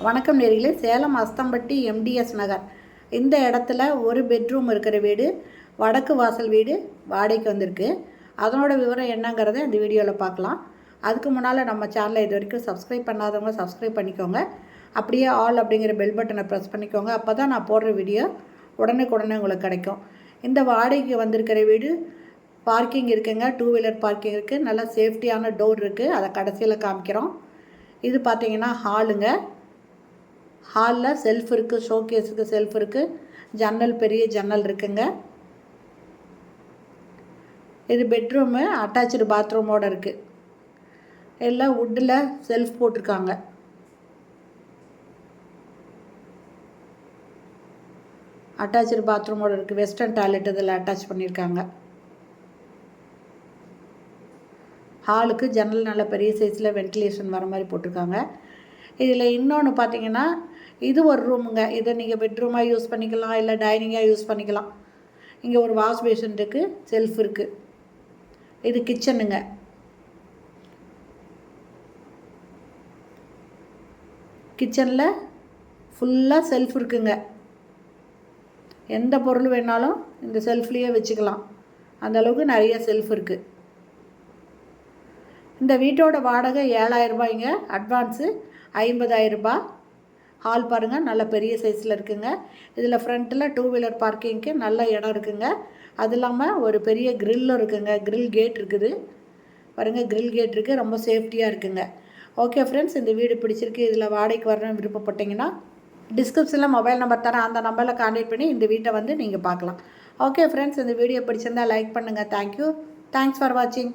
வணக்கம் நேர்களே, சேலம் அஸ்தம்பட்டி எம்டிஎஸ் நகர் இந்த இடத்துல ஒரு பெட்ரூம் இருக்கிற வீடு, வடக்கு வாசல் வீடு வாடகைக்கு வந்திருக்கு. அதனோட விவரம் என்னங்கிறத இந்த வீடியோவில் பார்க்கலாம். அதுக்கு முன்னால் நம்ம சேனலை இது வரைக்கும் சப்ஸ்கிரைப் பண்ணாதவங்க சப்ஸ்கிரைப் பண்ணிக்கோங்க. அப்படியே ஆல் அப்படிங்கிற பெல் பட்டனை ப்ரெஸ் பண்ணிக்கோங்க. அப்போ தான் நான் போடுற வீடியோ உடனுக்குடனே உங்களுக்கு கிடைக்கும். இந்த வாடகைக்கு வந்திருக்கிற வீடு பார்க்கிங் இருக்குங்க, 2 வீலர் பார்க்கிங் இருக்குது, நல்லா சேஃப்டியான டோர் இருக்குது. அதை கடைசியில் காமிக்கிறோம். இது பார்த்திங்கன்னா ஹாலுங்க. ஹாலில் செல்ஃப் இருக்குது, ஷோகேஸுக்கு செல்ஃப் இருக்குது, ஜன்னல் பெரிய ஜன்னல் இருக்குங்க. இது பெட்ரூமு, அட்டாச்சு பாத்ரூமோடு இருக்குது. எல்லாம் வுட்டில் செல்ஃப் போட்டிருக்காங்க. அட்டாச்சு பாத்ரூமோடு இருக்குது. வெஸ்டர்ன் டாய்லெட் இதில் அட்டாச் பண்ணியிருக்காங்க. ஹாலுக்கு ஜன்னல் நல்ல பெரிய சைஸில் வென்டிலேஷன் வர மாதிரி போட்டிருக்காங்க. இதில் இன்னொன்று பார்த்தீங்கன்னா, இது ஒரு ரூமுங்க. இதை நீங்கள் பெட்ரூமாக யூஸ் பண்ணிக்கலாம், இல்லை டைனிங்காக யூஸ் பண்ணிக்கலாம். இங்கே ஒரு வாஷ் பேஷன் இருக்குது, செல்ஃப் இருக்குது. இது கிச்சனுங்க. கிச்சனில் ஃபுல்லாக செல்ஃப் இருக்குங்க. எந்த பொருள் வேணாலும் இந்த செல்ஃப்லேயே வச்சுக்கலாம். அந்தளவுக்கு நிறைய செல்ஃப் இருக்குது. இந்த வீட்டோட வாடகை 7,000 ரூபாய்ங்க. அட்வான்ஸு 50,000 ரூபாய். ஹால் பாருங்கள், நல்ல பெரிய சைஸில் இருக்குங்க. இதில் ஃப்ரண்ட்டில் 2 வீலர் பார்க்கிங்க்கு நல்ல இடம் இருக்குங்க. அது இல்லாமல் ஒரு பெரிய க்ரில்லும் இருக்குங்க. க்ரில் கேட் இருக்குது பாருங்கள், க்ரில் கேட் இருக்குது. ரொம்ப சேஃப்டியாக இருக்குங்க. ஓகே ஃப்ரெண்ட்ஸ், இந்த வீடு பிடிச்சிருக்கு. இதில் வாடகைக்கு வரணும்னு விருப்பப்பட்டீங்கன்னா டிஸ்கிரிப்ஷனில் மொபைல் நம்பர் தரேன். அந்த நம்பரில் கான்டாக்ட் பண்ணி இந்த வீட்டை வந்து நீங்கள் பார்க்கலாம். ஓகே ஃப்ரெண்ட்ஸ், இந்த வீடியோ பிடிச்சிருந்தால் லைக் பண்ணுங்கள். தேங்க்யூ. தேங்க்ஸ் ஃபார் வாட்சிங்.